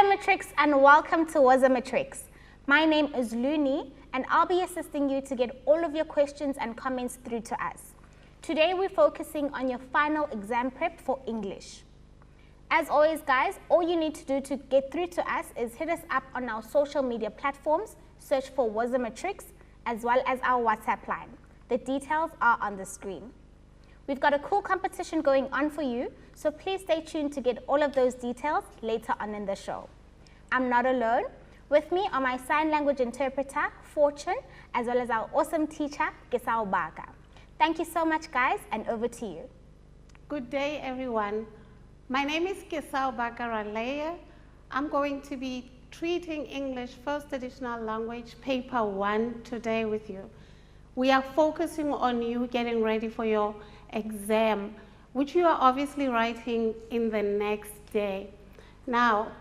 Hi Matrix and welcome to Was a Matrix. My name is Luni and I'll be assisting you to get all of your questions and comments through to us. Today we're focusing on your final exam prep for English. As always guys, all you need to do to get through to us is hit us up on our social media platforms, search for Was a Matrix, as well as our WhatsApp line. The details are on the screen. We've got a cool competition going on for you, so please stay tuned to get all of those details later on in the show. I'm not alone. With me are my sign language interpreter, Fortune, as well as our awesome teacher, Kesao Baka. Thank you so much guys, and over to you. Good day everyone. My name is Kesao Baka Raleya. I'm going to be treating English First Additional Language Paper 1 today with you. We are focusing on you getting ready for your exam, which you are obviously writing in the next day. Now,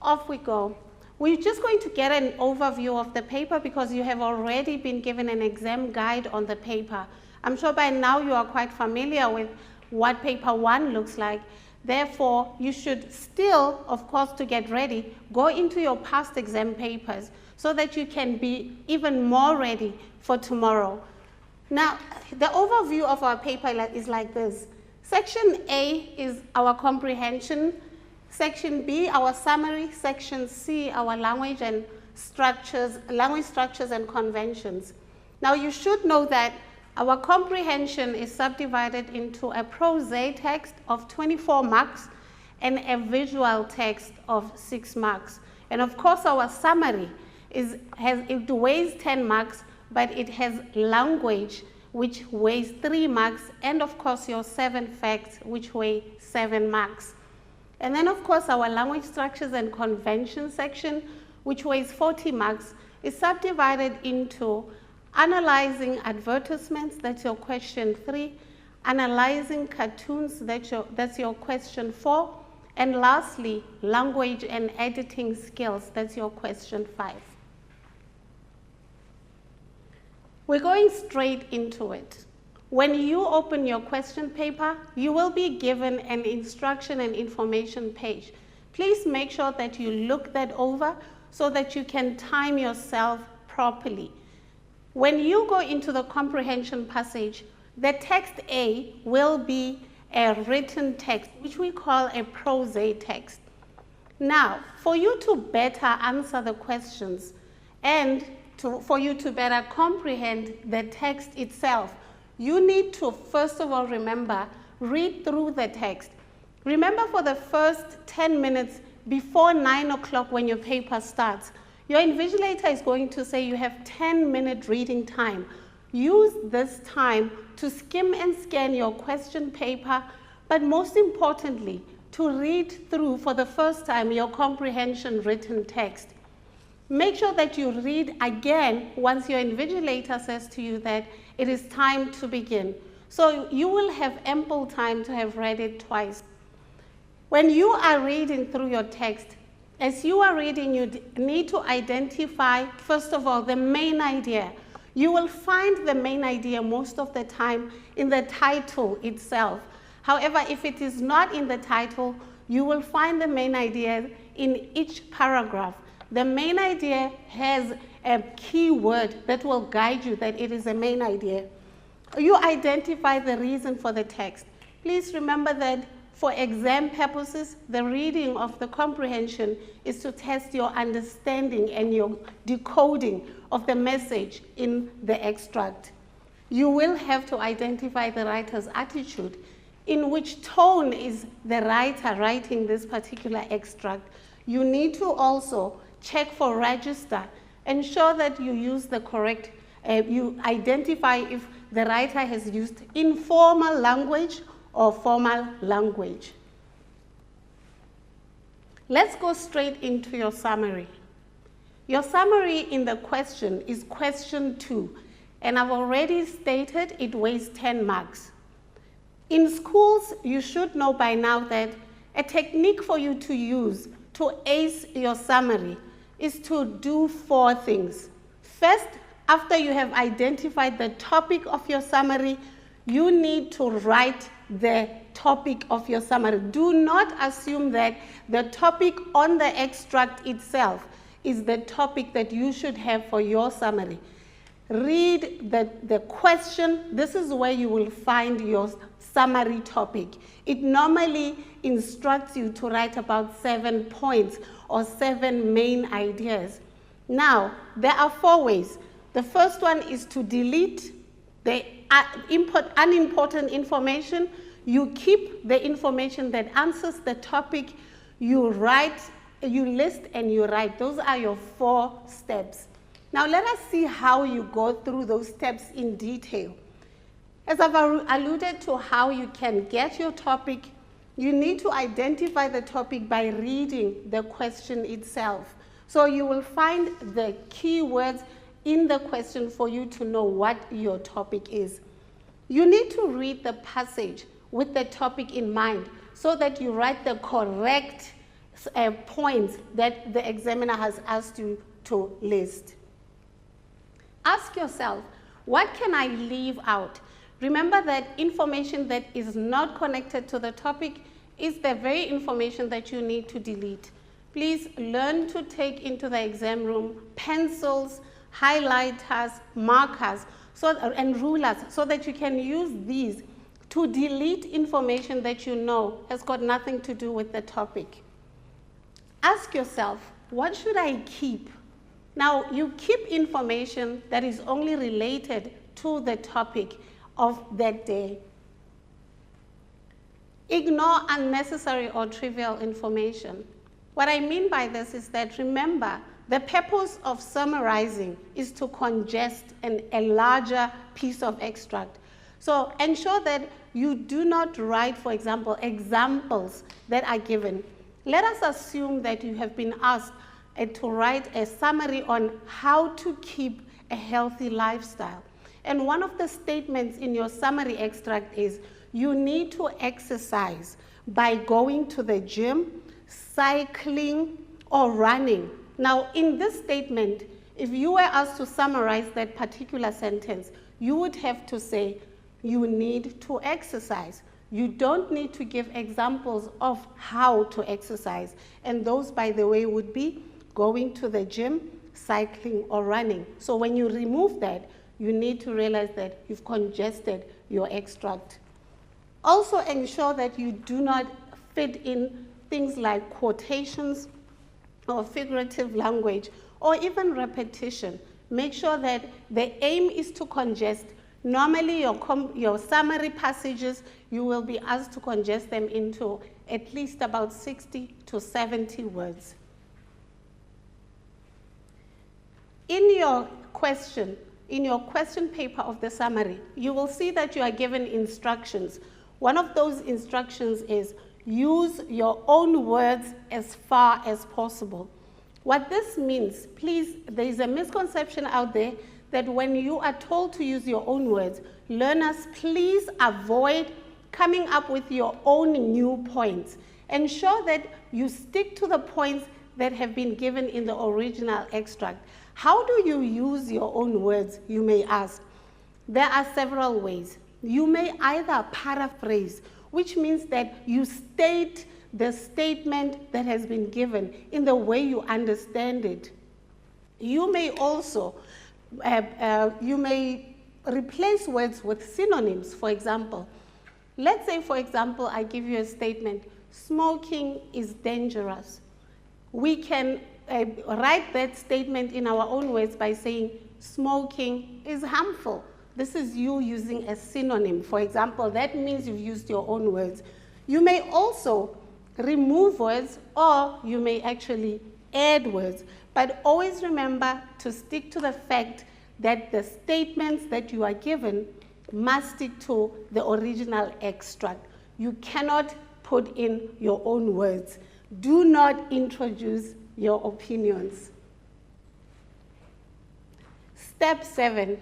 off we go. We're just going to get an overview of the paper because you have already been given an exam guide on the paper. I'm sure by now you are quite familiar with what paper 1 looks like. Therefore, you should still, of course, to get ready, go into your past exam papers so that you can be even more ready for tomorrow. Now, the overview of our paper is like this. Section A is our comprehension. Section B, our summary. Section C, our language structures and conventions. Now, you should know that our comprehension is subdivided into a prose text of 24 marks and a visual text of 6 marks. And of course, our summary it weighs 10 marks, but it has language, which weighs 3 marks, and of course your 7 facts, which weigh 7 marks. And then of course our language structures and conventions section, which weighs 40 marks, is subdivided into analyzing advertisements, that's your question 3, analyzing cartoons, that's your question 4, and lastly, language and editing skills, that's your question 5. We're going straight into it. When you open your question paper, you will be given an instruction and information page. Please make sure that you look that over so that you can time yourself properly. When you go into the comprehension passage, the text A will be a written text, which we call a prose text. Now, for you to better answer the questions and for you to better comprehend the text itself, you need to, first of all, remember, read through the text. Remember, for the first 10 minutes before 9 o'clock when your paper starts, your invigilator is going to say you have 10-minute reading time. Use this time to skim and scan your question paper, but most importantly, to read through for the first time your comprehension written text. Make sure that you read again once your invigilator says to you that it is time to begin. So you will have ample time to have read it twice. When you are reading through your text, as you are reading, you need to identify, first of all, the main idea. You will find the main idea most of the time in the title itself. However, if it is not in the title, you will find the main idea in each paragraph. The main idea has a key word that will guide you that it is a main idea. You identify the reason for the text. Please remember that for exam purposes, the reading of the comprehension is to test your understanding and your decoding of the message in the extract. You will have to identify the writer's attitude, in which tone is the writer writing this particular extract. You need to also check for register. Ensure that you use the correct, you identify if the writer has used informal language or formal language. Let's go straight into your summary. Your summary in the question is question 2, and I've already stated it weighs 10 marks. In schools, you should know by now that a technique for you to use to ace your summary is to do 4 things. First, after you have identified the topic of your summary, you need to write the topic of your summary. Do not assume that the topic on the extract itself is the topic that you should have for your summary. Read the question. This is where you will find your summary topic. It normally instructs you to write about 7 points or 7 main ideas. Now, there are 4 ways. The first one is to delete the unimportant information. You keep the information that answers the topic. You list and you write. Those are your 4 steps. Now let us see how you go through those steps in detail. As I've alluded to how you can get your topic, you need to identify the topic by reading the question itself. So you will find the keywords in the question for you to know what your topic is. You need to read the passage with the topic in mind so that you write the correct points that the examiner has asked you to list. Ask yourself, what can I leave out? Remember that information that is not connected to the topic is the very information that you need to delete. Please learn to take into the exam room pencils, highlighters, markers, and rulers so that you can use these to delete information that you know has got nothing to do with the topic. Ask yourself, what should I keep? Now, you keep information that is only related to the topic of that day. Ignore unnecessary or trivial information. What I mean by this is that, remember, the purpose of summarizing is to congest a larger piece of extract. So ensure that you do not write, for example, examples that are given. Let us assume that you have been asked to write a summary on how to keep a healthy lifestyle. And one of the statements in your summary extract is you need to exercise by going to the gym, cycling, or running. Now, in this statement, if you were asked to summarize that particular sentence, you would have to say you need to exercise. You don't need to give examples of how to exercise. And those, by the way, would be going to the gym, cycling, or running. So when you remove that, you need to realize that you've congested your extract. Also ensure that you do not fit in things like quotations or figurative language or even repetition. Make sure that the aim is to congest. Normally your summary passages, you will be asked to congest them into at least about 60 to 70 words. In your question paper of the summary, you will see that you are given instructions. One of those instructions is use your own words as far as possible. What this means, please, there is a misconception out there that when you are told to use your own words, learners, please avoid coming up with your own new points. Ensure that you stick to the points that have been given in the original extract. How do you use your own words, you may ask? There are several ways. You may either paraphrase, which means that you state the statement that has been given in the way you understand it. You may also you may replace words with synonyms. For example, let's say, for example, I give you a statement, smoking is dangerous. We can write that statement in our own words by saying smoking is harmful. This is you using a synonym. For example, that means you've used your own words. You may also remove words, or you may actually add words. But always remember to stick to the fact that the statements that you are given must stick to the original extract. You cannot put in your own words. Do not introduce your opinions. Step 7,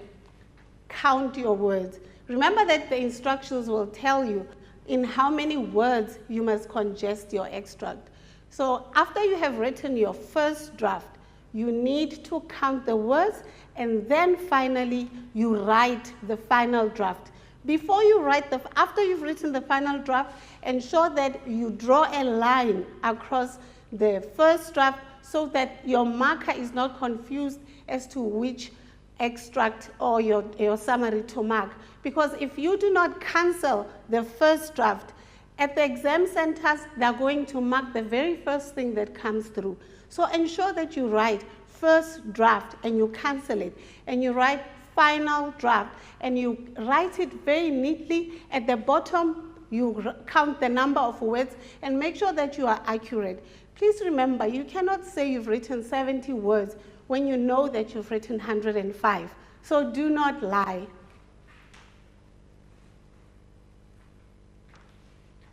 count your words. Remember that the instructions will tell you in how many words you must congest your extract. So after you have written your first draft, you need to count the words, and then finally you write the final draft. Before you write after you've written the final draft, ensure that you draw a line across the first draft so that your marker is not confused as to which extract or your summary to mark. Because if you do not cancel the first draft, at the exam centers, they're going to mark the very first thing that comes through. So ensure that you write first draft and you cancel it, and you write final draft and you write it very neatly. At the bottom, you count the number of words and make sure that you are accurate. Please remember, you cannot say you've written 70 words when you know that you've written 105. So do not lie.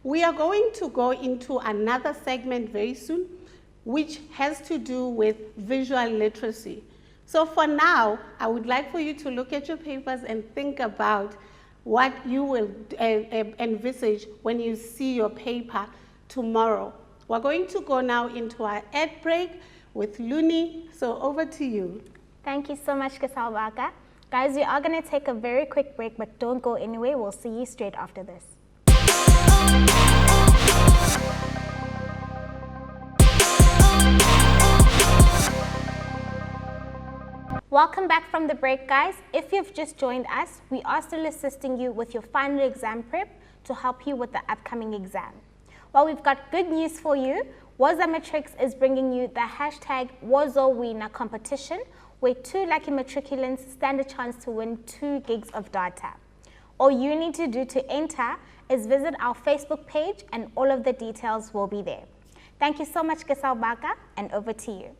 We are going to go into another segment very soon, which has to do with visual literacy. So for now, I would like for you to look at your papers and think about what you will envisage when you see your paper tomorrow. We're going to go now into our ad break with Luni. So over to you. Thank you so much, Kasalbaka. Guys, we are going to take a very quick break, but don't go anywhere. We'll see you straight after this. Welcome back from the break, guys. If you've just joined us, we are still assisting you with your final exam prep to help you with the upcoming exam. Well, we've got good news for you. Woza Matrix is bringing you the hashtag WozoWinner competition, where 2 lucky matriculants stand a chance to win 2 gigs of data. All you need to do to enter is visit our Facebook page and all of the details will be there. Thank you so much, Kasalbaka, and over to you.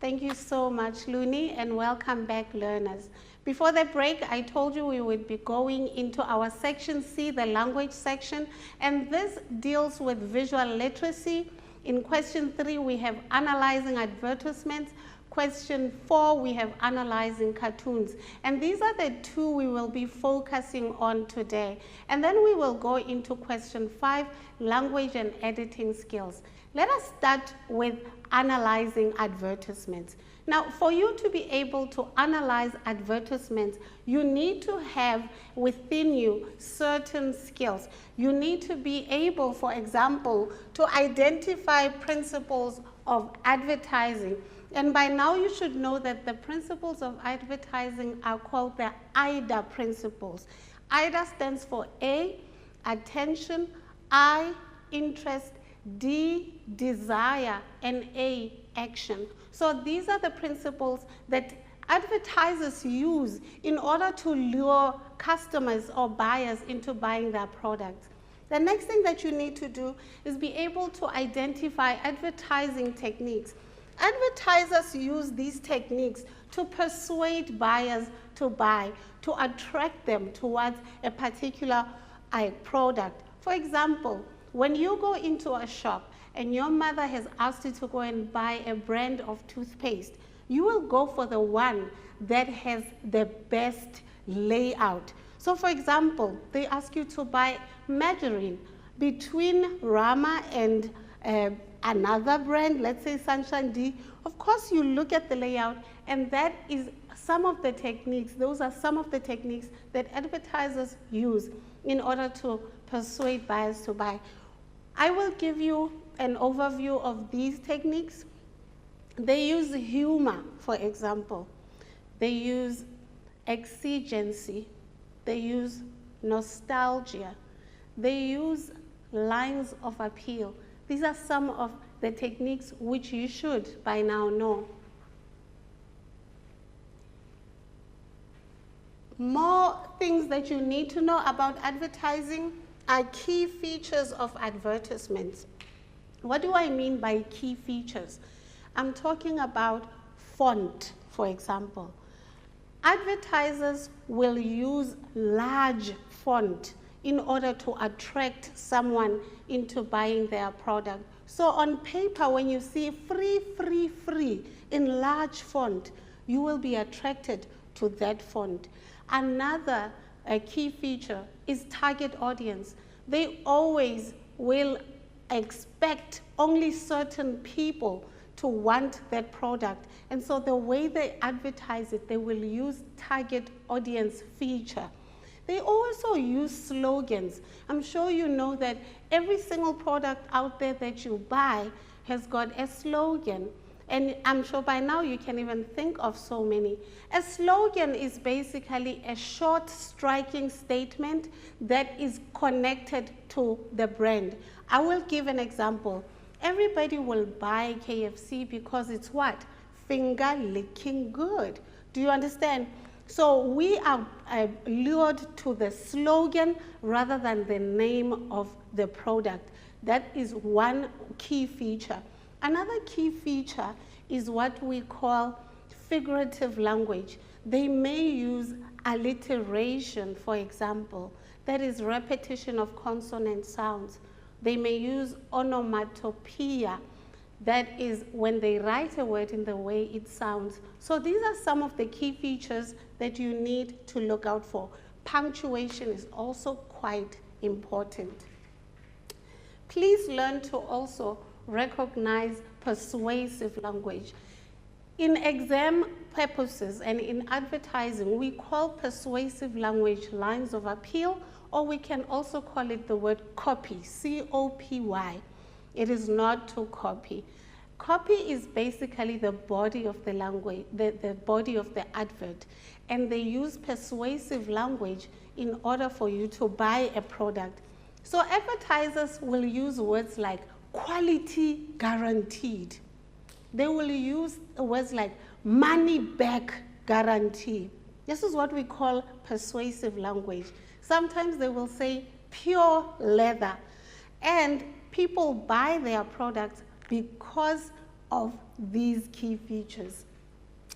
Thank you so much, Luni, and welcome back, learners. Before the break, I told you we would be going into our section C, the language section, and this deals with visual literacy. In question 3, we have analyzing advertisements. Question 4, we have analyzing cartoons. And these are the 2 we will be focusing on today. And then we will go into question 5, language and editing skills. Let us start with analyzing advertisements. Now, for you to be able to analyze advertisements, you need to have within you certain skills. You need to be able, for example, to identify principles of advertising. And by now you should know that the principles of advertising are called the IDA principles. IDA stands for A, attention, I, interest, D, desire, and A, action. So these are the principles that advertisers use in order to lure customers or buyers into buying their products. The next thing that you need to do is be able to identify advertising techniques. Advertisers use these techniques to persuade buyers to buy, to attract them towards a particular product. For example, when you go into a shop and your mother has asked you to go and buy a brand of toothpaste, you will go for the one that has the best layout. So for example, they ask you to buy margarine between Rama and another brand, let's say Sunshine D. Of course, you look at the layout, and that is some of the techniques, those are some of the techniques that advertisers use in order to persuade buyers to buy. I will give you an overview of these techniques. They use humor, for example. They use exigency. They use nostalgia. They use lines of appeal. These are some of the techniques which you should by now know. More things that you need to know about advertising are key features of advertisements. What do I mean by key features? I'm talking about font, for example. Advertisers will use large font in order to attract someone into buying their product. So on paper, when you see free, free, free in large font, you will be attracted to that font. Another key feature is target audience. They always will expect only certain people to want that product. And so the way they advertise it, they will use target audience feature. They also use slogans. I'm sure you know that every single product out there that you buy has got a slogan. And I'm sure by now you can even think of so many. A slogan is basically a short, striking statement that is connected to the brand. I will give an example. Everybody will buy KFC because it's what? Finger licking good. Do you understand? So we are lured to the slogan rather than the name of the product. That is one key feature. Another key feature is what we call figurative language. They may use alliteration, for example. That is repetition of consonant sounds. They may use onomatopoeia. That is when they write a word in the way it sounds. So these are some of the key features that you need to look out for. Punctuation is also quite important. Please learn to also recognize persuasive language. In exam purposes and in advertising, we call persuasive language lines of appeal, or we can also call it the word copy, C-O-P-Y. It is not to copy. Copy is basically the body of the language, the body of the advert, and they use persuasive language in order for you to buy a product. So advertisers will use words like quality guaranteed. They will use words like money back guarantee. This is what we call persuasive language. Sometimes they will say pure leather. And people buy their products because of these key features.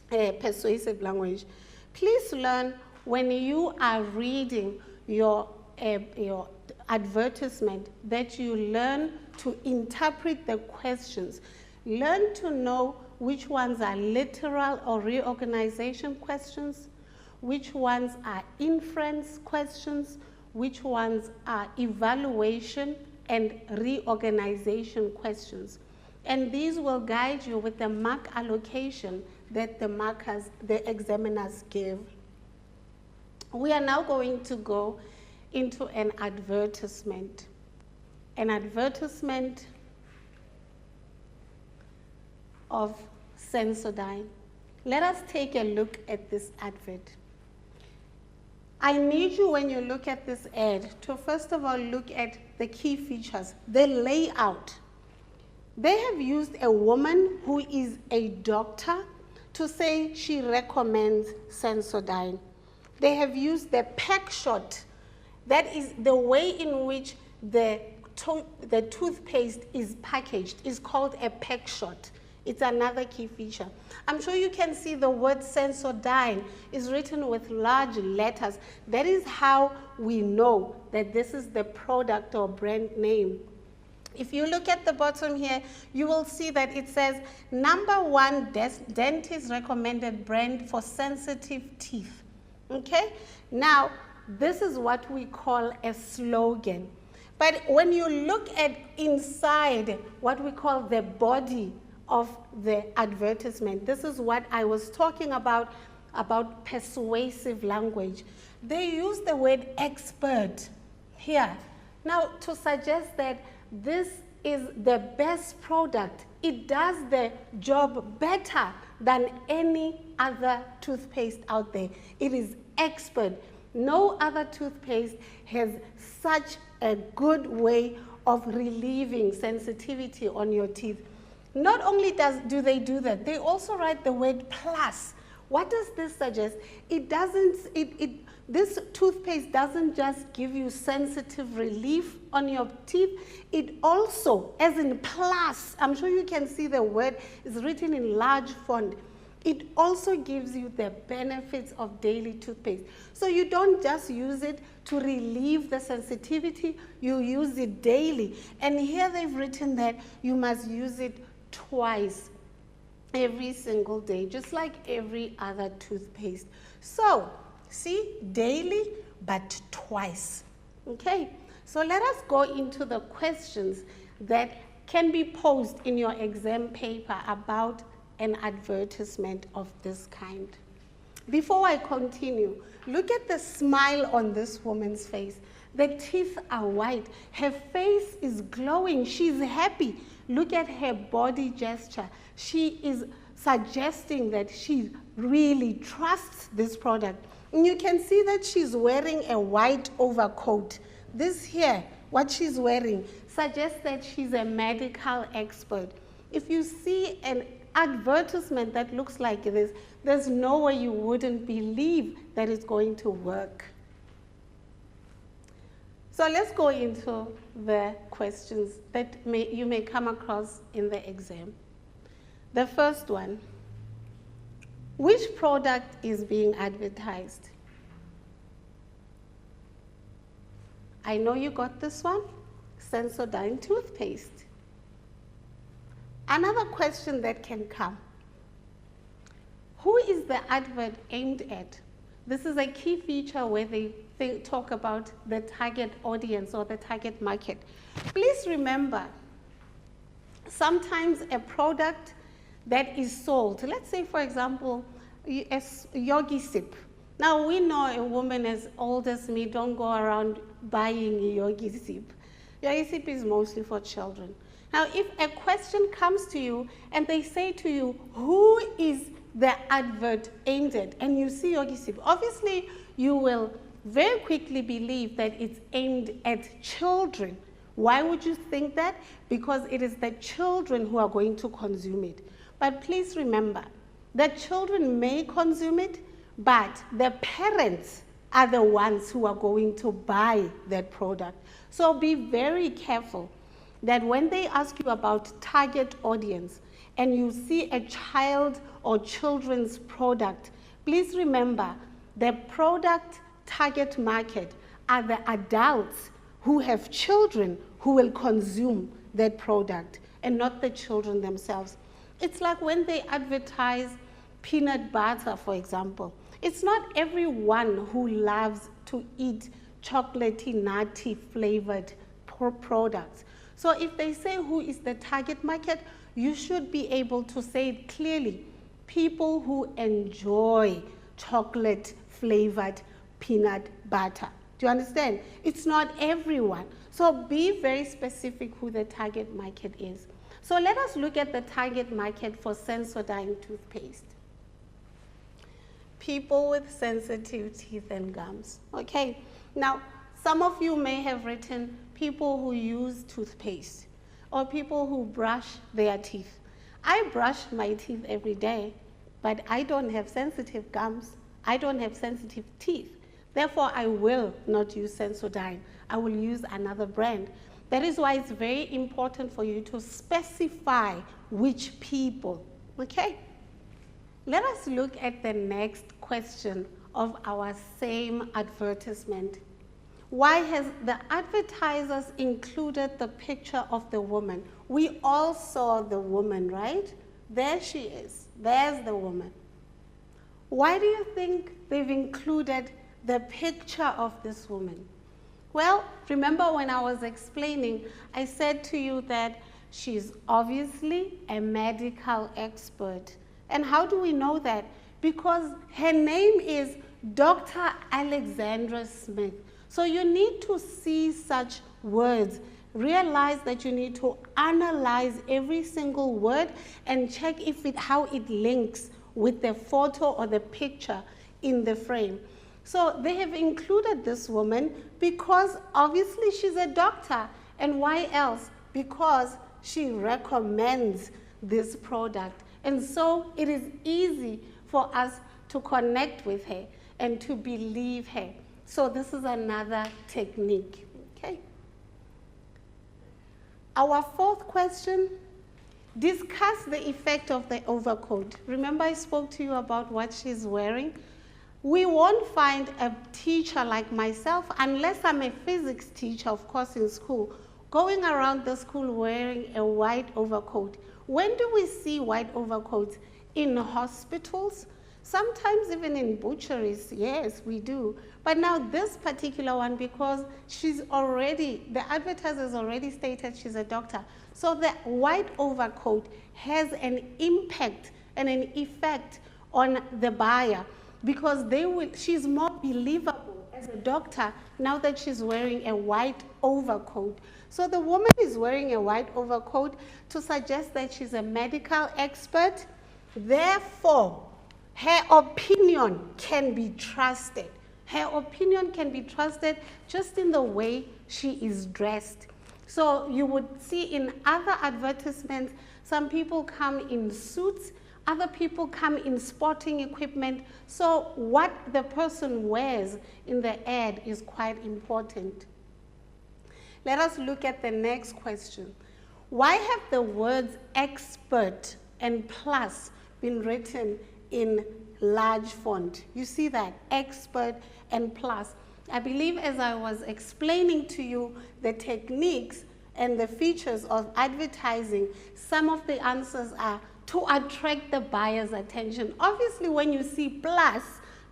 Persuasive language. Please learn when you are reading your advertisement that you learn to interpret the questions. Learn to know which ones are literal or reorganization questions, which ones are inference questions, which ones are evaluation and reorganization questions. And these will guide you with the mark allocation that the examiners give. We are now going to go into an advertisement. An advertisement of Sensodyne. Let us take a look at this advert. I need you, when you look at this ad, to first of all look at the key features, the layout. They have used a woman who is a doctor to say she recommends Sensodyne. They have used the pack shot. That is the way in which the toothpaste is packaged is called a pack shot. It's another key feature. I'm sure you can see the word Sensodyne is written with large letters. That is how we know that this is the product or brand name. If you look at the bottom here, you will see that it says #1 dentist recommended brand for sensitive teeth. Okay? Now, this is what we call a slogan. But when you look at inside what we call the body of the advertisement, this is what I was talking about persuasive language. They use the word expert here. Now, to suggest that this is the best product, it does the job better than any other toothpaste out there. It is expert. No other toothpaste has such a good way of relieving sensitivity on your teeth. Not only do they do that, they also write the word plus. What does this suggest? This toothpaste doesn't just give you sensitive relief on your teeth, it also, as in plus, I'm sure you can see the word is written in large font. It also gives you the benefits of daily toothpaste. So you don't just use it to relieve the sensitivity, you use it daily. And here they've written that you must use it twice every single day, just like every other toothpaste. So, see, daily, but twice. Okay, so let us go into the questions that can be posed in your exam paper about an advertisement of this kind. Before I continue, look at the smile on this woman's face. The teeth are white. Her face is glowing. She's happy. Look at her body gesture. She is suggesting that she really trusts this product. And you can see that she's wearing a white overcoat. This here, what she's wearing, suggests that she's a medical expert. If you see an advertisement that looks like this, there's no way you wouldn't believe that it's going to work. So let's go into the questions that you may come across in the exam. The first one, which product is being advertised? I know you got this one, Sensodyne toothpaste. Another question that can come, who is the advert aimed at? This is a key feature where they talk about the target audience or the target market. Please remember, sometimes a product that is sold, let's say for example, Yogi Sip. Now we know a woman as old as me don't go around buying Yogi Sip. Yogi Sip is mostly for children. Now if a question comes to you and they say to you, who is the advert aimed at, and you see Yogi Sip, obviously you will very quickly believe that it's aimed at children. Why would you think that? Because it is the children who are going to consume it. But please remember, the children may consume it, but the parents are the ones who are going to buy that product. So be very careful that when they ask you about target audience and you see a child or children's product, please remember the product target market are the adults who have children who will consume that product and not the children themselves. It's like when they advertise peanut butter, for example. It's not everyone who loves to eat chocolatey, nutty flavored products. So if they say who is the target market, you should be able to say it clearly. People who enjoy chocolate flavored peanut butter. Do you understand? It's not everyone. So be very specific who the target market is. So let us look at the target market for Sensodyne toothpaste. People with sensitive teeth and gums. Okay, now some of you may have written people who use toothpaste or people who brush their teeth. I brush my teeth every day, but I don't have sensitive gums. I don't have sensitive teeth. Therefore, I will not use Sensodyne. I will use another brand. That is why it's very important for you to specify which people, okay? Let us look at the next question of our same advertisement. Why has the advertisers included the picture of the woman? We all saw the woman, right? There she is. There's the woman. Why do you think they've included the picture of this woman? Well, remember when I was explaining, I said to you that she's obviously a medical expert. And how do we know that? Because her name is Dr. Alexandra Smith. So you need to see such words, realize that you need to analyze every single word and check how it links with the photo or the picture in the frame. So they have included this woman because obviously she's a doctor. And why else? Because she recommends this product. And so it is easy for us to connect with her and to believe her. So this is another technique, okay? Our fourth question, discuss the effect of the overcoat. Remember I spoke to you about what she's wearing? We won't find a teacher like myself, unless I'm a physics teacher, of course, in school, going around the school wearing a white overcoat. When do we see white overcoats? In hospitals, sometimes even in butcheries, yes, we do. But now this particular one, because the advertiser's already stated she's a doctor, so the white overcoat has an impact and an effect on the buyer. because she's more believable as a doctor now that she's wearing a white overcoat. So the woman is wearing a white overcoat to suggest that she's a medical expert. Therefore, her opinion can be trusted. Her opinion can be trusted just in the way she is dressed. So you would see in other advertisements, some people come in suits, other people come in sporting equipment. So what the person wears in the ad is quite important. Let us look at the next question. Why have the words expert and plus been written in large font? You see that, expert and plus. I believe as I was explaining to you the techniques and the features of advertising, some of the answers are to attract the buyer's attention. Obviously, when you see plus,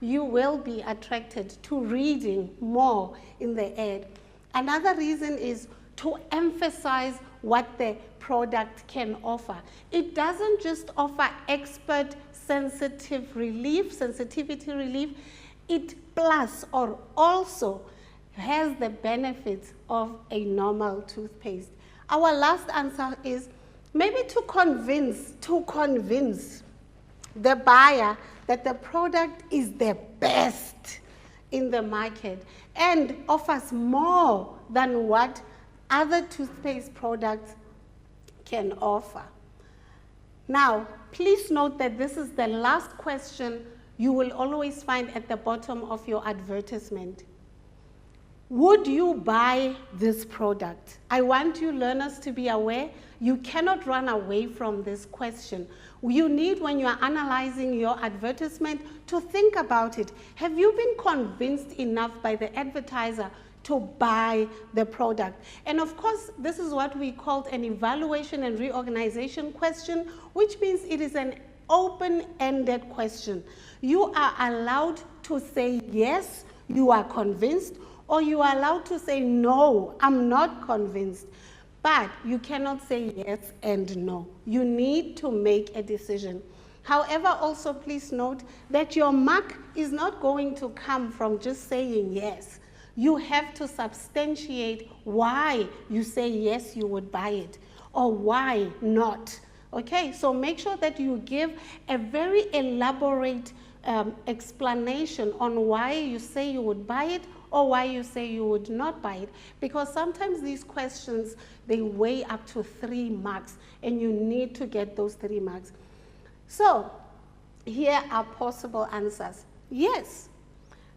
you will be attracted to reading more in the ad. Another reason is to emphasize what the product can offer. It doesn't just offer expert sensitivity relief, it plus or also has the benefits of a normal toothpaste. Our last answer is maybe to convince the buyer that the product is the best in the market and offers more than what other toothpaste products can offer. Now, please note that this is the last question you will always find at the bottom of your advertisement. Would you buy this product? I want you learners to be aware you cannot run away from this question. You need, when you are analyzing your advertisement, to think about it. Have you been convinced enough by the advertiser to buy the product? And of course, this is what we called an evaluation and reorganization question, which means it is an open-ended question. You are allowed to say yes, you are convinced, or you are allowed to say no, I'm not convinced. But you cannot say yes and no. You need to make a decision. However, also please note that your mark is not going to come from just saying yes. You have to substantiate why you say yes, you would buy it, or why not. Okay, so make sure that you give a very elaborate explanation on why you say you would buy it or why you say you would not buy it, because sometimes these questions, they weigh up to 3 marks and you need to get those 3 marks. So here are possible answers. Yes,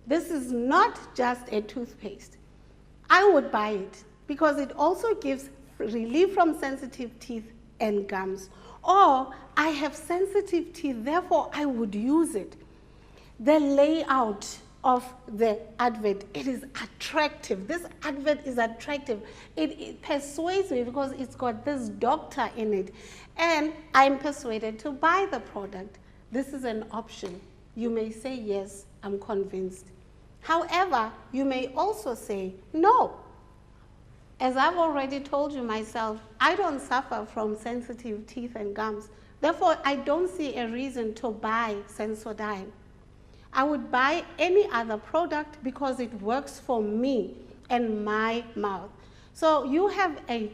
this is not just a toothpaste. I would buy it because it also gives relief from sensitive teeth and gums. Or I have sensitive teeth, therefore I would use it. The layout of the advert, it is attractive. This advert is attractive. It persuades me because it's got this doctor in it, and I'm persuaded to buy the product. This is an option. You may say, yes, I'm convinced. However, you may also say, no. As I've already told you myself, I don't suffer from sensitive teeth and gums. Therefore, I don't see a reason to buy Sensodyne. I would buy any other product because it works for me and my mouth. So you have a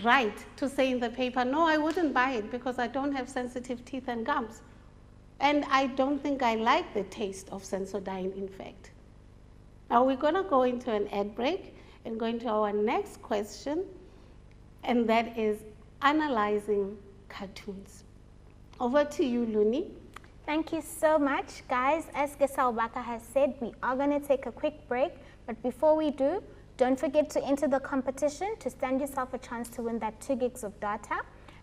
right to say in the paper, no, I wouldn't buy it because I don't have sensitive teeth and gums. And I don't think I like the taste of Sensodyne, in fact. Now we're going to go into an ad break and go into our next question, and that is analyzing cartoons. Over to you, Luni. Thank you so much, guys. As Gesal Baka has said, we are going to take a quick break, but before we do, don't forget to enter the competition to stand yourself a chance to win that 2 gigs of data,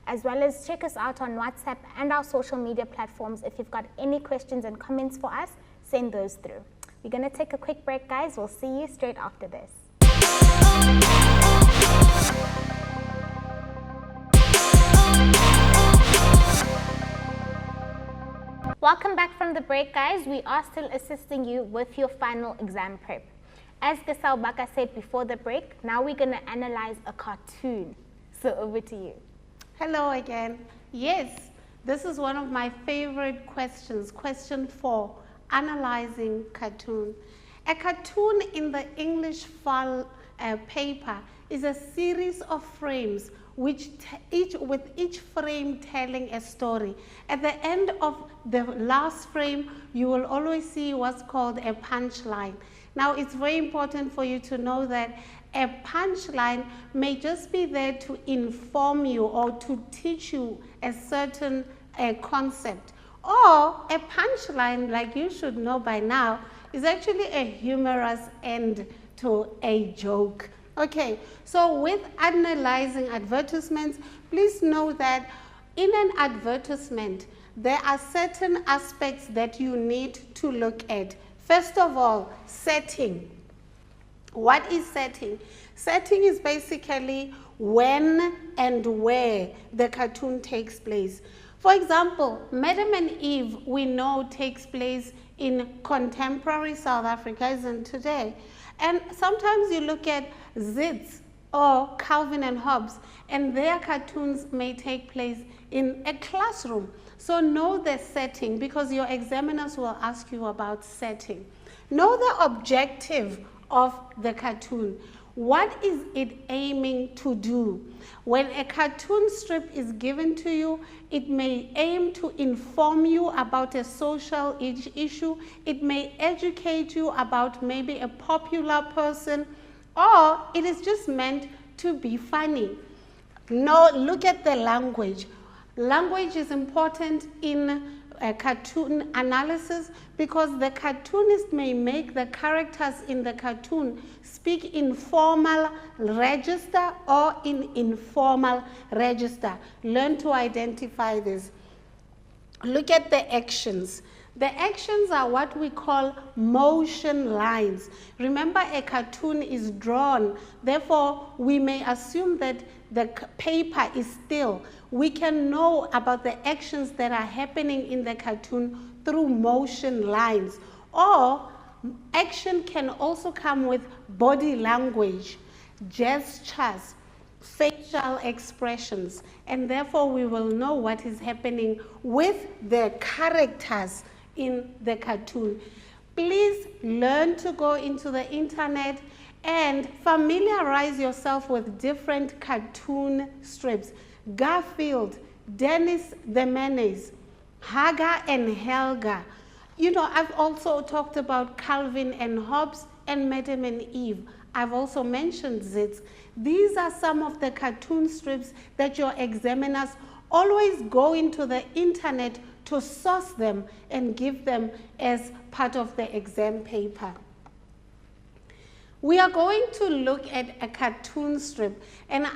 as well as check us out on WhatsApp and our social media platforms. If you've got any questions and comments for us, send those through. We're going to take a quick break, guys. We'll see you straight after this. Welcome back from the break, guys. We are still assisting you with your final exam prep. As Gesal Baka said before the break, now we're going to analyze a cartoon. So over to you. Hello again. Yes, this is one of my favorite questions, question 4, analyzing cartoon. A cartoon in the English file paper is a series of frames with each frame telling a story. At the end of the last frame, you will always see what's called a punchline. Now, it's very important for you to know that a punchline may just be there to inform you or to teach you a certain concept. Or a punchline, like you should know by now, is actually a humorous end to a joke. Okay, so with analyzing advertisements, please know that in an advertisement, there are certain aspects that you need to look at. First of all, setting. What is setting? Setting is basically when and where the cartoon takes place. For example, Madam and Eve, we know, takes place in contemporary South Africa, isn't today? And sometimes you look at Zits or Calvin and Hobbes, and their cartoons may take place in a classroom. So know the setting, because your examiners will ask you about setting. Know the objective of the cartoon. What is it aiming to do? When a cartoon strip is given to you, it may aim to inform you about a social issue. It may educate you about maybe a popular person, or it is just meant to be funny. Now, look at the language. Language is important in cartoon analysis, because the cartoonist may make the characters in the cartoon speak in formal register or in informal register. Learn to identify this. Look at the actions. The actions are what we call motion lines. Remember, a cartoon is drawn. Therefore, we may assume that the paper is still. We can know about the actions that are happening in the cartoon through motion lines. Or action can also come with body language, gestures, facial expressions, and therefore we will know what is happening with the characters in the cartoon. Please learn to go into the internet and familiarize yourself with different cartoon strips. Garfield, Dennis the Menace, Hagar and Helga. You know, I've also talked about Calvin and Hobbes and Madam and Eve. I've also mentioned Zits. These are some of the cartoon strips that your examiners always go into the internet to source them and give them as part of the exam paper. We are going to look at a cartoon strip, and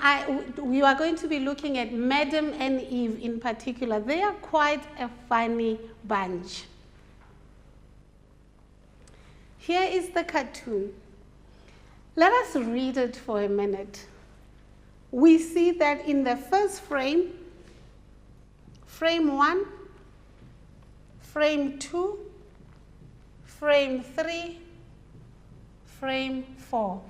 we are going to be looking at Madam and Eve in particular. They are quite a funny bunch. Here is the cartoon. Let us read it for a minute. We see that in the first frame, frame 1, frame 2, frame 3, frame 4.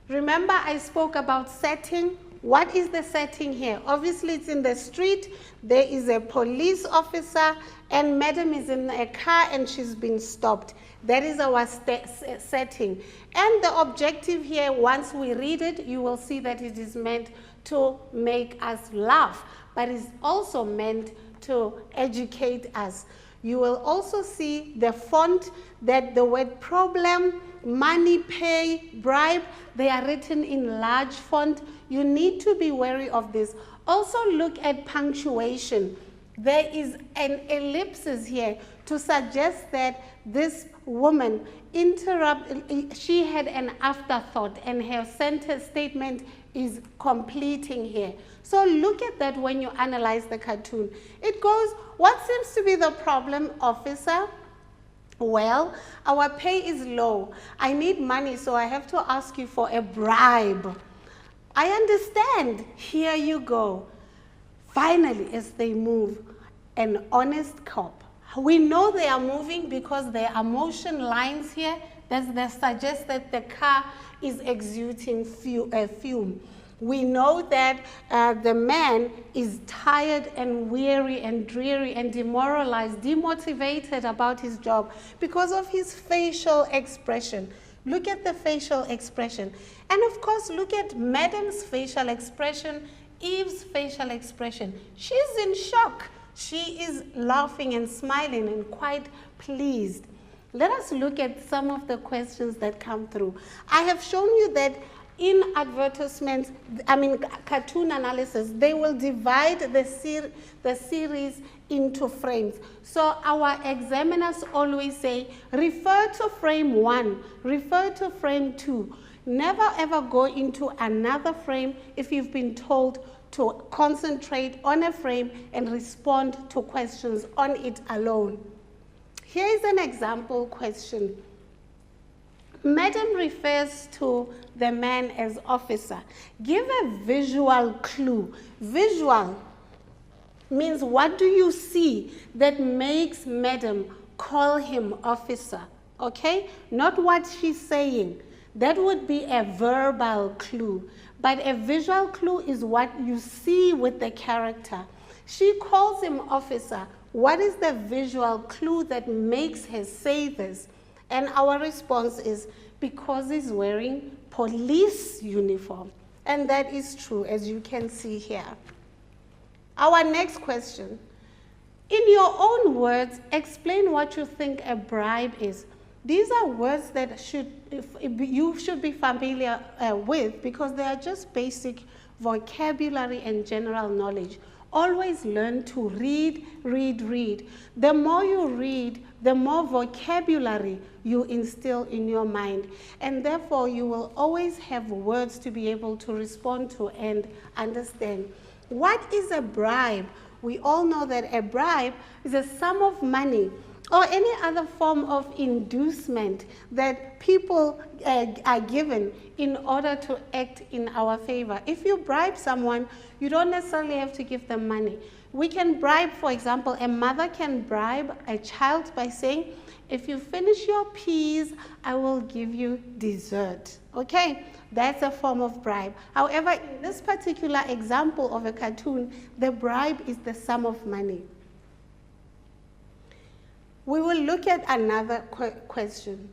Remember, I spoke about setting. What is the setting here? Obviously, it's in the street. There is a police officer, and Madam is in a car and she's been stopped. That is our setting. And the objective here, once we read it, you will see that it is meant to make us laugh, but it's also meant to educate us. You will also see the font that the word problem, money, pay, bribe, they are written in large font. You need to be wary of this. Also look at punctuation. There is an ellipsis here to suggest that this woman she had an afterthought and her sentence statement is completing here. So look at that when you analyze the cartoon. It goes, what seems to be the problem, officer? Well, our pay is low. I need money, so I have to ask you for a bribe. I understand. Here you go. Finally, as they move, an honest cop. We know they are moving because there are motion lines here that suggest that the car is exuding fume. We know that the man is tired and weary and dreary and demoralized, demotivated about his job because of his facial expression. Look at the facial expression. And of course, look at Madam's facial expression, Eve's facial expression. She's in shock. She is laughing and smiling and quite pleased. Let us look at some of the questions that come through. I have shown you that in advertisements, cartoon analysis, they will divide the series into frames. So our examiners always say, refer to frame 1, refer to frame 2. Never ever go into another frame if you've been told to concentrate on a frame and respond to questions on it alone. Here is an example question. Madam refers to the man as officer. Give a visual clue. Visual means what do you see that makes Madam call him officer? Okay? Not what she's saying. That would be a verbal clue. But a visual clue is what you see with the character. She calls him officer. What is the visual clue that makes her say this? And our response is because he's wearing police uniform. And that is true, as you can see here. Our next question. In your own words, explain what you think a bribe is. These are words that you should be familiar with because they are just basic vocabulary and general knowledge. Always learn to read, read, read. The more you read, the more vocabulary you instill in your mind. And therefore, you will always have words to be able to respond to and understand. What is a bribe? We all know that a bribe is a sum of money or any other form of inducement that people are given in order to act in our favor. If you bribe someone, you don't necessarily have to give them money. We can bribe, for example, a mother can bribe a child by saying, if you finish your peas, I will give you dessert. Okay, that's a form of bribe. However, in this particular example of a cartoon, the bribe is the sum of money. We will look at another question.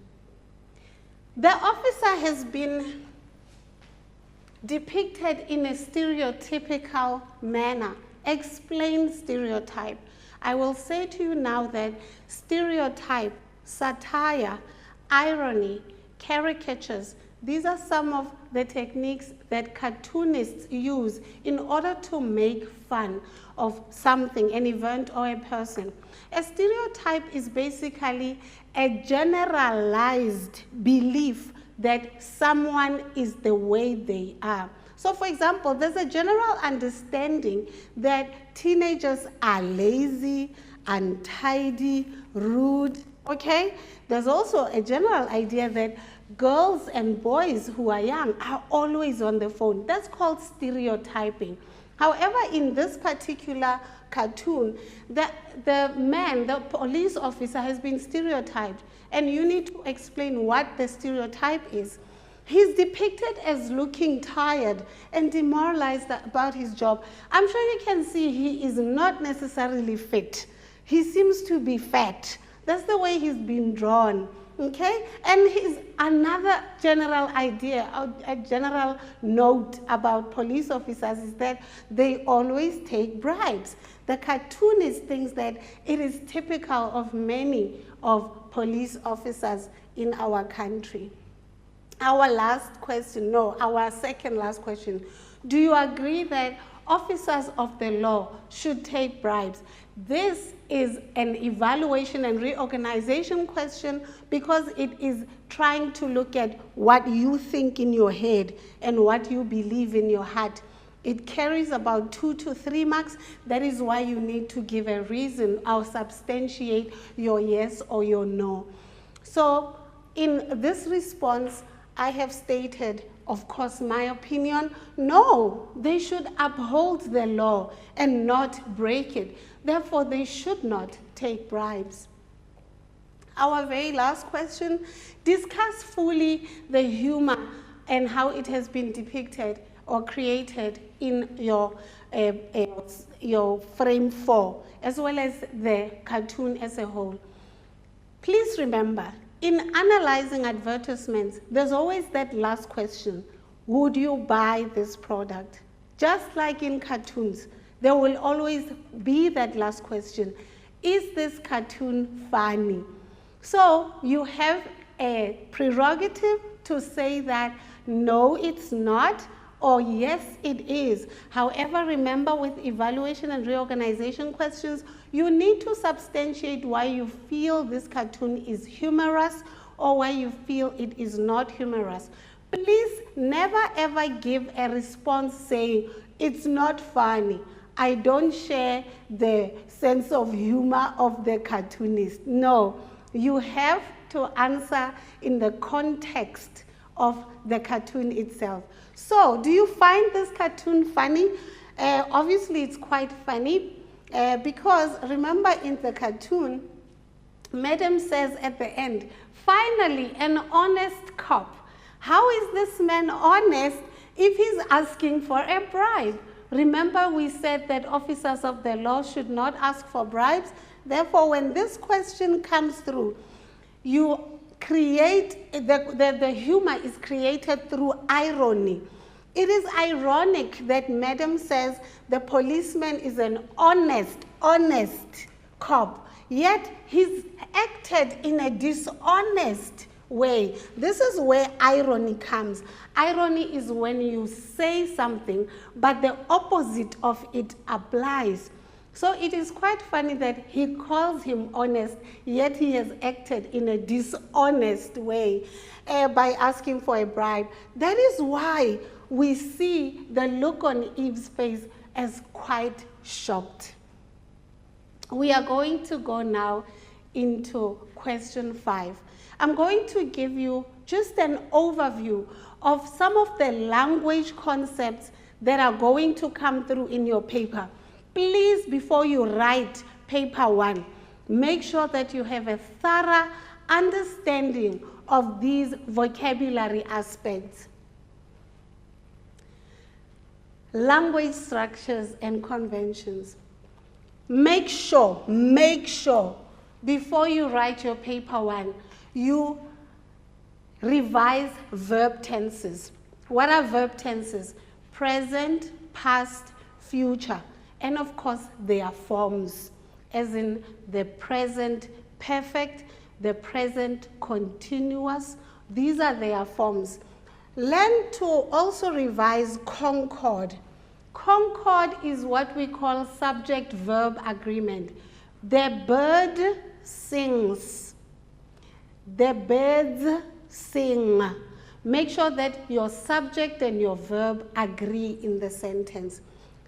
The officer has been depicted in a stereotypical manner. Explain stereotype. I will say to you now that stereotype, satire, irony, caricatures, these are some of the techniques that cartoonists use in order to make fun of something, an event or a person. A stereotype is basically a generalized belief that someone is the way they are. So for example, there's a general understanding that teenagers are lazy, untidy, rude, okay? There's also a general idea that girls and boys who are young are always on the phone. That's called stereotyping. However, in this particular cartoon, the man, the police officer, has been stereotyped, and you need to explain what the stereotype is. He's depicted as looking tired and demoralized about his job. I'm sure you can see he is not necessarily fit. He seems to be fat. That's the way he's been drawn. Okay, and here's another general idea, a general note about police officers is that they always take bribes. The cartoonist thinks that it is typical of many of police officers in our country. Our second last question. Do you agree that officers of the law should take bribes? This is an evaluation and reorganization question because it is trying to look at what you think in your head and what you believe in your heart. It carries about 2 to 3 marks. That is why you need to give a reason or substantiate your yes or your no. So in this response, I have stated, of course, my opinion. No, they should uphold the law and not break it. Therefore, they should not take bribes. Our very last question, discuss fully the humor and how it has been depicted or created in your frame 4, as well as the cartoon as a whole. Please remember, in analyzing advertisements, there's always that last question: would you buy this product? Just like in cartoons, there will always be that last question: is this cartoon funny? So you have a prerogative to say that no, it's not, or yes, it is. However, remember, with evaluation and reorganization questions, you need to substantiate why you feel this cartoon is humorous or why you feel it is not humorous. Please never ever give a response saying, it's not funny, I don't share the sense of humor of the cartoonist. No, you have to answer in the context of the cartoon itself. So, do you find this cartoon funny? Obviously, it's quite funny because remember, in the cartoon, Madam says at the end, finally, an honest cop. How is this man honest if he's asking for a bribe? Remember, we said that officers of the law should not ask for bribes. Therefore, when this question comes through, you create, the humor is created through irony. It is ironic that Madam says the policeman is an honest cop, yet he's acted in a dishonest way. This is where irony comes. Irony is when you say something, but the opposite of it applies. So it is quite funny that he calls him honest, yet he has acted in a dishonest way by asking for a bribe. That is why we see the look on Eve's face as quite shocked. We are going to go now into question 5. I'm going to give you just an overview of some of the language concepts that are going to come through in your paper. Please, before you write paper 1, make sure that you have a thorough understanding of these vocabulary aspects. Language structures and conventions. Make sure, before you write your paper 1, you revise verb tenses. What are verb tenses? Present, past, future. And of course, their forms, as in the present perfect, the present continuous. These are their forms. Learn to also revise concord. Concord is what we call subject-verb agreement. The bird sings. The birds sing. Make sure that your subject and your verb agree in the sentence.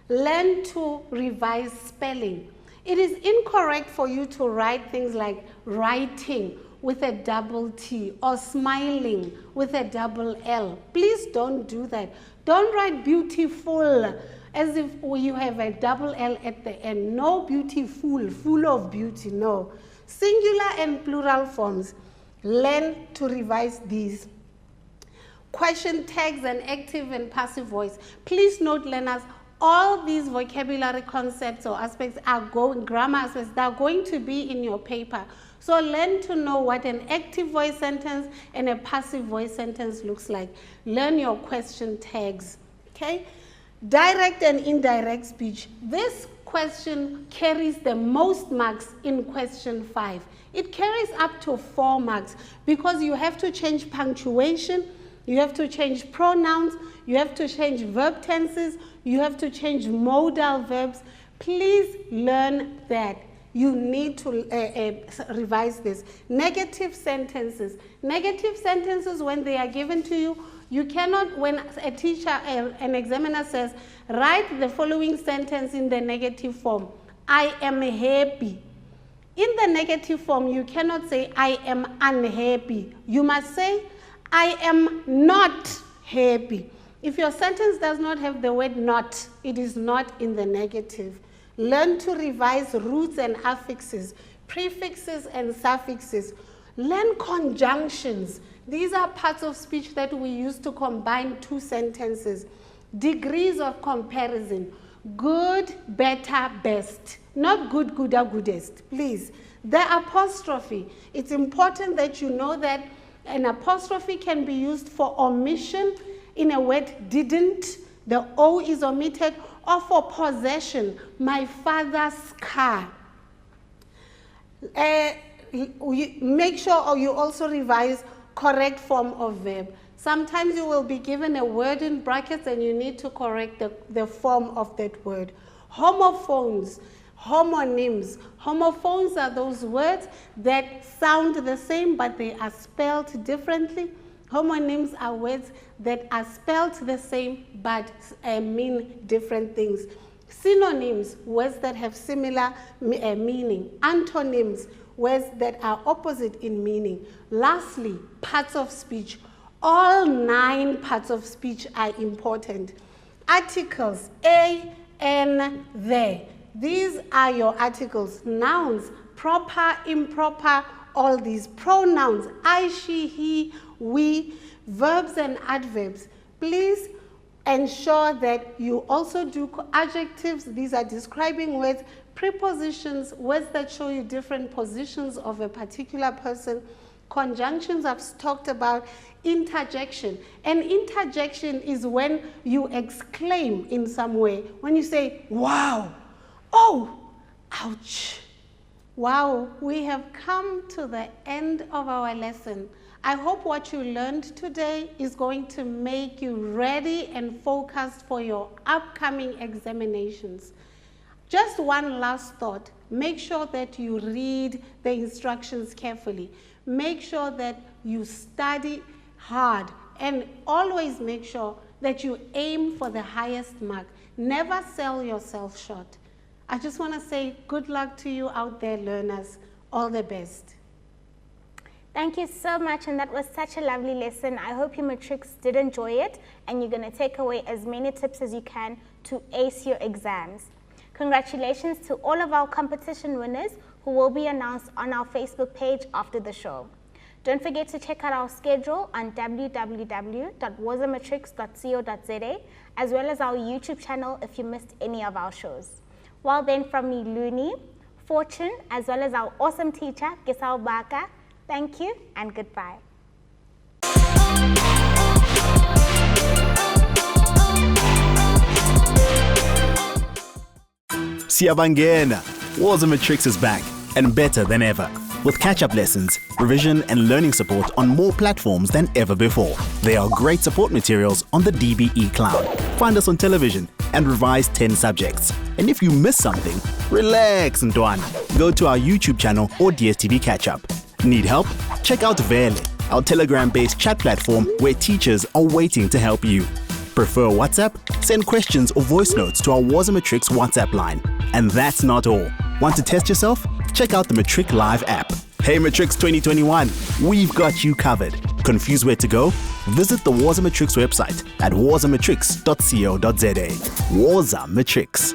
Learn to revise spelling. It is incorrect for you to write things like writing with a double T or smiling with a double L. Please don't do that. Don't write beautiful as if you have a double L at the end. No, beautiful, full of beauty, no. Singular and plural forms. Learn to revise these. Question tags and active and passive voice. Please note, learners, all these vocabulary concepts or aspects are grammar aspects, they are going to be in your paper. So learn to know what an active voice sentence and a passive voice sentence looks like. Learn your question tags, okay? Direct and indirect speech. This question carries the most marks in question 5. It carries up to 4 marks because you have to change punctuation, you have to change pronouns, you have to change verb tenses, you have to change modal verbs. Please learn that. You need to revise this. Negative sentences. Negative sentences, when they are given to you, you cannot, when a teacher, an examiner says, write the following sentence in the negative form. I am happy. In the negative form, you cannot say, I am unhappy. You must say, I am not happy. If your sentence does not have the word not, it is not in the negative. Learn to revise roots and affixes, prefixes and suffixes. Learn conjunctions. These are parts of speech that we use to combine 2 sentences. Degrees of comparison. Good, better, best. Not good, gooder, goodest. Please. The apostrophe. It's important that you know that an apostrophe can be used for omission in a word didn't. The O is omitted. Or for possession. My father's car. Make sure you also revise correct form of verb. Sometimes you will be given a word in brackets and you need to correct the form of that word. Homophones, homonyms. Homophones are those words that sound the same but they are spelled differently. Homonyms are words that are spelled the same but mean different things. Synonyms, words that have similar meaning. Antonyms, words that are opposite in meaning. Lastly, parts of speech. All 9 parts of speech are important. Articles, a, an, the. These are your articles. Nouns, proper, improper, all these. Pronouns, I, she, he, we. Verbs and adverbs. Please ensure that you also do adjectives. These are describing words. Prepositions, words that show you different positions of a particular person. Conjunctions I've talked about. Interjection. An interjection is when you exclaim in some way. When you say, wow, oh, ouch. Wow, we have come to the end of our lesson. I hope what you learned today is going to make you ready and focused for your upcoming examinations. Just one last thought. Make sure that you read the instructions carefully. Make sure that you study hard and always make sure that you aim for the highest mark. Never sell yourself short. I just want to say good luck to you out there, learners. All the best. Thank you so much, and that was such a lovely lesson. I hope you matrics did enjoy it and you're going to take away as many tips as you can to ace your exams. Congratulations to all of our competition winners who will be announced on our Facebook page after the show. Don't forget to check out our schedule on www.wozamatrix.co.za, as well as our YouTube channel if you missed any of our shows. Well then, from me, Luni, Fortune, as well as our awesome teacher, Giselle Baka, thank you and goodbye. Siyabangena! Wozamatrix is back and better than ever, with catch-up lessons, revision and learning support on more platforms than ever before. There are great support materials on the DBE Cloud. Find us on television and revise 10 subjects. And if you miss something, relax, Ntwana. Go to our YouTube channel or DSTV catch-up. Need help? Check out Vele, our Telegram-based chat platform where teachers are waiting to help you. Prefer WhatsApp? Send questions or voice notes to our Wozamatrix WhatsApp line. And that's not all. Want to test yourself? Check out the Matric Live app. Hey Matrix 2021, we've got you covered. Confused where to go? Visit the Wozamatrix website at wozamatrix.co.za. Wozamatrix.